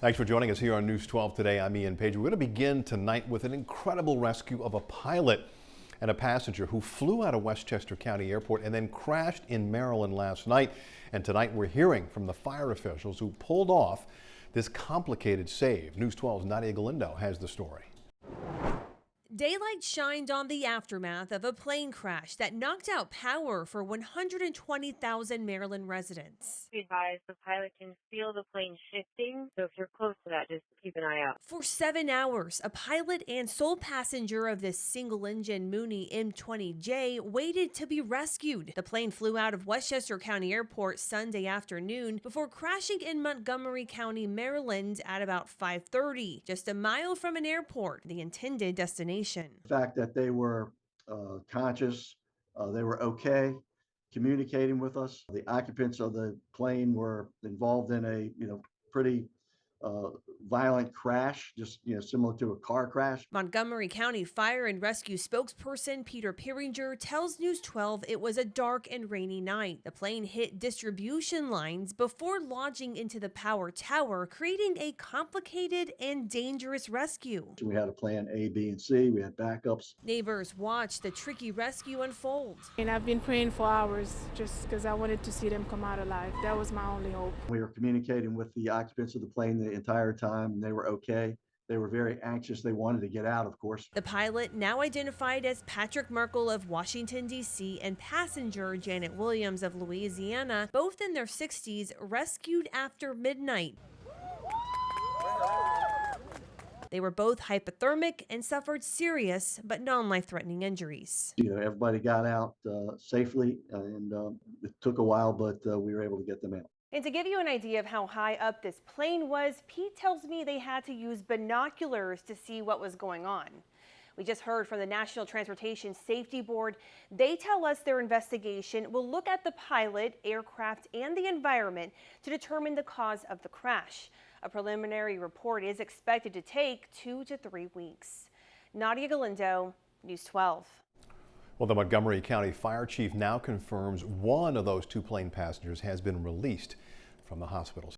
Thanks for joining us here on News 12 today. I'm Ian Page. We're going to begin tonight with an incredible rescue of a pilot and a passenger who flew out of Westchester County Airport and then crashed in Maryland last night. And tonight we're hearing from the fire officials who pulled off this complicated save. News 12's Nadia Galindo has the story. Daylight shined on the aftermath of a plane crash that knocked out power for 120,000 Maryland residents. Be advised, the pilot can feel the plane shifting, so if you're close to that, just keep an eye out. For 7 hours, a pilot and sole passenger of this single-engine Mooney M20J waited to be rescued. The plane flew out of Westchester County Airport Sunday afternoon before crashing in Montgomery County, Maryland at about 5:30, just a mile from an airport, the intended destination. The fact that they were conscious, they were okay, communicating with us. The occupants of the plane were involved in a pretty violent crash, just similar to a car crash. Montgomery County Fire and Rescue spokesperson Peter Piringer tells News 12 it was a dark and rainy night. The plane hit distribution lines before launching into the power tower, creating a complicated and dangerous rescue. We had a plan A, B, and C. We had backups. Neighbors watched the tricky rescue unfold. And I've been praying for hours just because I wanted to see them come out alive. That was my only hope. We were communicating with the occupants of the plane the entire time, and they were okay. They were very anxious. They wanted to get out, of course. The pilot, now identified as Patrick Merkel of Washington, D.C., and passenger Janet Williams of Louisiana, both in their 60s, rescued after midnight. They were both hypothermic and suffered serious but non-life-threatening injuries. Everybody got out safely, and it took a while, but we were able to get them out. And to give you an idea of how high up this plane was, Pete tells me they had to use binoculars to see what was going on. We just heard from the National Transportation Safety Board. They tell us their investigation will look at the pilot, aircraft, and the environment to determine the cause of the crash. A preliminary report is expected to take 2 to 3 weeks. Nadia Galindo, News 12. Well, the Montgomery County Fire Chief now confirms one of those two plane passengers has been released from the hospital.